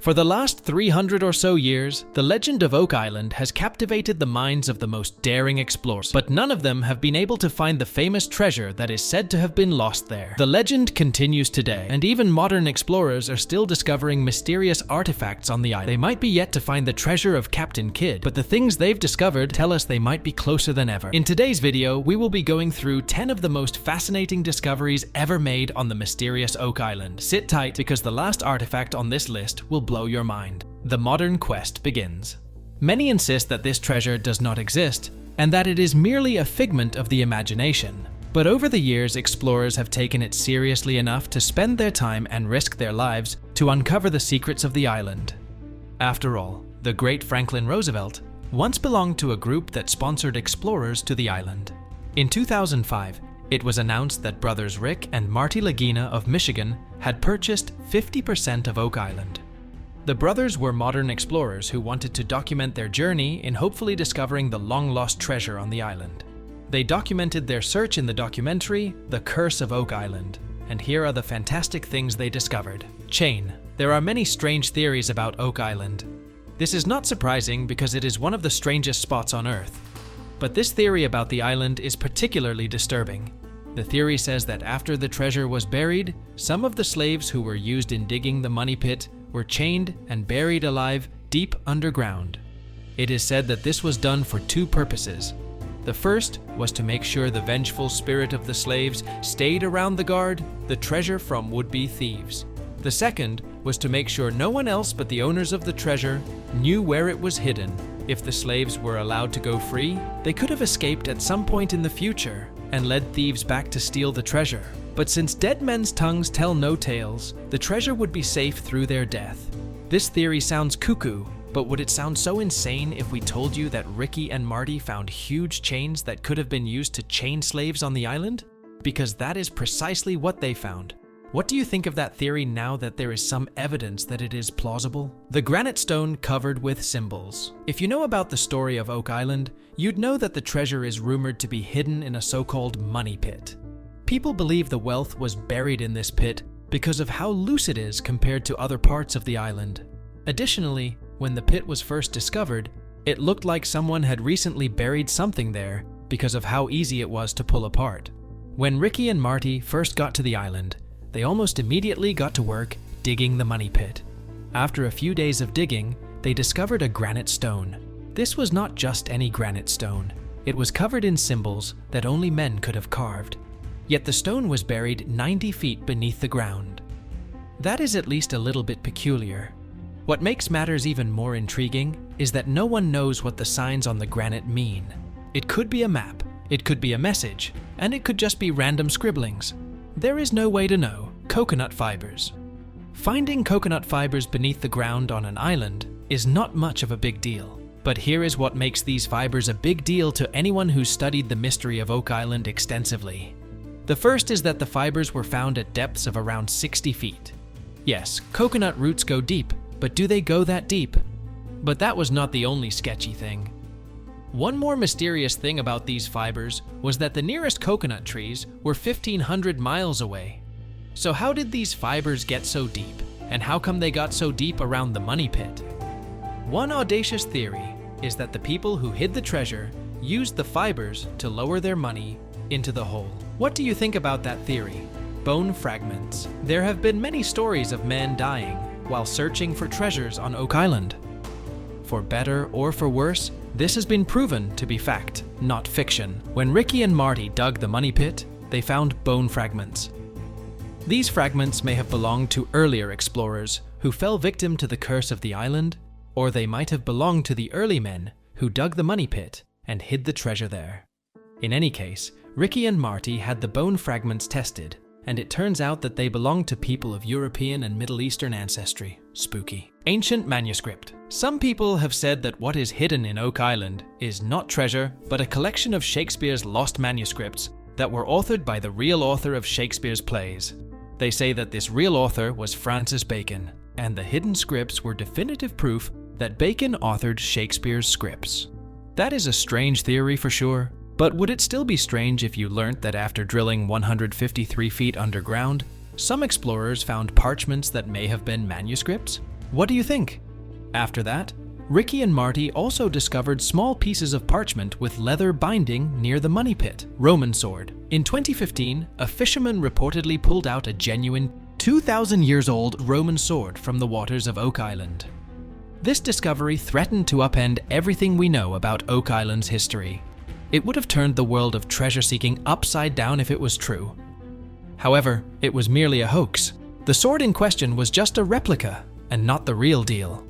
For the last 300 or so years, the legend of Oak Island has captivated the minds of the most daring explorers, but none of them have been able to find the famous treasure that is said to have been lost there. The legend continues today, and even modern explorers are still discovering mysterious artifacts on the island. They might be yet to find the treasure of Captain Kidd, but the things they've discovered tell us they might be closer than ever. In today's video, we will be going through 10 of the most fascinating discoveries ever made on the mysterious Oak Island. Sit tight, because the last artifact on this list will blow your mind. The modern quest begins. Many insist that this treasure does not exist, and that it is merely a figment of the imagination. But over the years, explorers have taken it seriously enough to spend their time and risk their lives to uncover the secrets of the island. After all, the great Franklin Roosevelt once belonged to a group that sponsored explorers to the island. In 2005, it was announced that brothers Rick and Marty Lagina of Michigan had purchased 50% of Oak Island. The brothers were modern explorers who wanted to document their journey in hopefully discovering the long-lost treasure on the island. They documented their search in the documentary, The Curse of Oak Island, and here are the fantastic things they discovered. Chain. There are many strange theories about Oak Island. This is not surprising because it is one of the strangest spots on Earth. But this theory about the island is particularly disturbing. The theory says that after the treasure was buried, some of the slaves who were used in digging the money pit were chained and buried alive deep underground. It is said that this was done for two purposes. The first was to make sure the vengeful spirit of the slaves stayed around the guard the treasure from would-be thieves. The second was to make sure no one else but the owners of the treasure knew where it was hidden. If the slaves were allowed to go free, they could have escaped at some point in the future and led thieves back to steal the treasure. But since dead men's tongues tell no tales, the treasure would be safe through their death. This theory sounds cuckoo, but would it sound so insane if we told you that Ricky and Marty found huge chains that could have been used to chain slaves on the island? Because that is precisely what they found. What do you think of that theory now that there is some evidence that it is plausible? The granite stone covered with symbols. If you know about the story of Oak Island, you'd know that the treasure is rumored to be hidden in a so-called money pit. People believe the wealth was buried in this pit because of how loose it is compared to other parts of the island. Additionally, when the pit was first discovered, it looked like someone had recently buried something there because of how easy it was to pull apart. When Ricky and Marty first got to the island, they almost immediately got to work digging the money pit. After a few days of digging, they discovered a granite stone. This was not just any granite stone. It was covered in symbols that only men could have carved. Yet the stone was buried 90 feet beneath the ground. That is at least a little bit peculiar. What makes matters even more intriguing is that no one knows what the signs on the granite mean. It could be a map, it could be a message, and it could just be random scribblings. There is no way to know. Coconut fibers. Finding coconut fibers beneath the ground on an island is not much of a big deal. But here is what makes these fibers a big deal to anyone who's studied the mystery of Oak Island extensively. The first is that the fibers were found at depths of around 60 feet. Yes, coconut roots go deep, but do they go that deep? But that was not the only sketchy thing. One more mysterious thing about these fibers was that the nearest coconut trees were 1,500 miles away. So how did these fibers get so deep? And how come they got so deep around the money pit? One audacious theory is that the people who hid the treasure used the fibers to lower their money into the hole. What do you think about that theory? Bone fragments. There have been many stories of men dying while searching for treasures on Oak Island. For better or for worse, this has been proven to be fact, not fiction. When Ricky and Marty dug the money pit, they found bone fragments. These fragments may have belonged to earlier explorers who fell victim to the curse of the island, or they might have belonged to the early men who dug the money pit and hid the treasure there. In any case, Ricky and Marty had the bone fragments tested, and it turns out that they belonged to people of European and Middle Eastern ancestry. Spooky. Ancient manuscript. Some people have said that what is hidden in Oak Island is not treasure, but a collection of Shakespeare's lost manuscripts that were authored by the real author of Shakespeare's plays. They say that this real author was Francis Bacon, and the hidden scripts were definitive proof that Bacon authored Shakespeare's scripts. That is a strange theory for sure, but would it still be strange if you learnt that after drilling 153 feet underground, some explorers found parchments that may have been manuscripts? What do you think? After that, Ricky and Marty also discovered small pieces of parchment with leather binding near the money pit, Roman sword. In 2015, a fisherman reportedly pulled out a genuine 2,000 years old Roman sword from the waters of Oak Island. This discovery threatened to upend everything we know about Oak Island's history. It would have turned the world of treasure seeking upside down if it was true. However, it was merely a hoax. The sword in question was just a replica and not the real deal.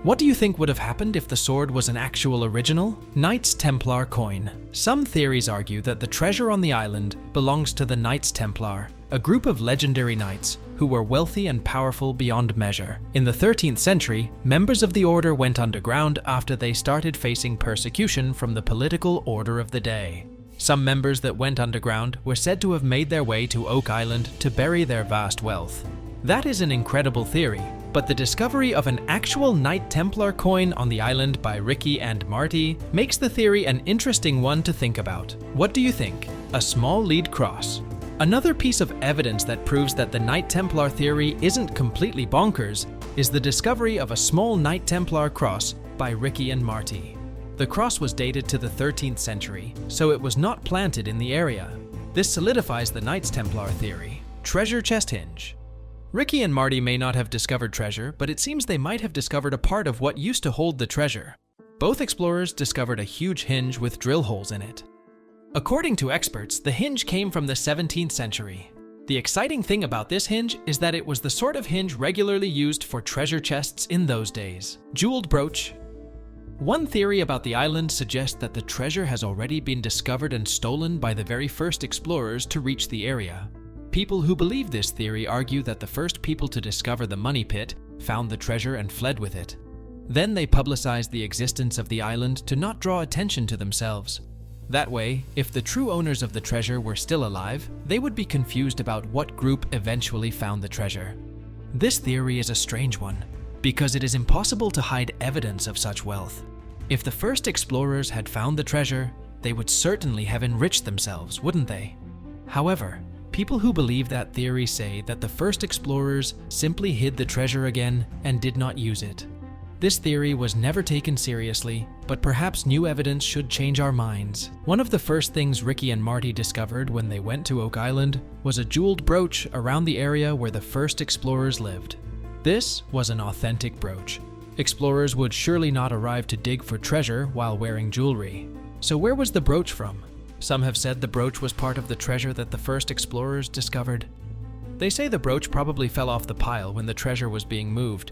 What do you think would have happened if the sword was an actual original? Knights Templar coin. Some theories argue that the treasure on the island belongs to the Knights Templar, a group of legendary knights who were wealthy and powerful beyond measure. In the 13th century, members of the order went underground after they started facing persecution from the political order of the day. Some members that went underground were said to have made their way to Oak Island to bury their vast wealth. That is an incredible theory, but the discovery of an actual Knight Templar coin on the island by Ricky and Marty makes the theory an interesting one to think about. What do you think? A small lead cross. Another piece of evidence that proves that the Knight Templar theory isn't completely bonkers is the discovery of a small Knight Templar cross by Ricky and Marty. The cross was dated to the 13th century, so it was not planted in the area. This solidifies the Knights Templar theory. Treasure chest hinge. Ricky and Marty may not have discovered treasure, but it seems they might have discovered a part of what used to hold the treasure. Both explorers discovered a huge hinge with drill holes in it. According to experts, the hinge came from the 17th century. The exciting thing about this hinge is that it was the sort of hinge regularly used for treasure chests in those days. Jeweled brooch. One theory about the island suggests that the treasure has already been discovered and stolen by the very first explorers to reach the area. People who believe this theory argue that the first people to discover the money pit found the treasure and fled with it. Then they publicized the existence of the island to not draw attention to themselves. That way, if the true owners of the treasure were still alive, they would be confused about what group eventually found the treasure. This theory is a strange one, because it is impossible to hide evidence of such wealth. If the first explorers had found the treasure, they would certainly have enriched themselves, wouldn't they? However, people who believe that theory say that the first explorers simply hid the treasure again and did not use it. This theory was never taken seriously, but perhaps new evidence should change our minds. One of the first things Ricky and Marty discovered when they went to Oak Island was a jeweled brooch around the area where the first explorers lived. This was an authentic brooch. Explorers would surely not arrive to dig for treasure while wearing jewelry. So where was the brooch from? Some have said the brooch was part of the treasure that the first explorers discovered. They say the brooch probably fell off the pile when the treasure was being moved.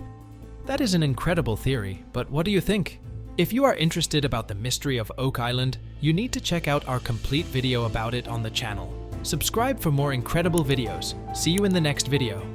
That is an incredible theory, but what do you think? If you are interested about the mystery of Oak Island, you need to check out our complete video about it on the channel. Subscribe for more incredible videos. See you in the next video.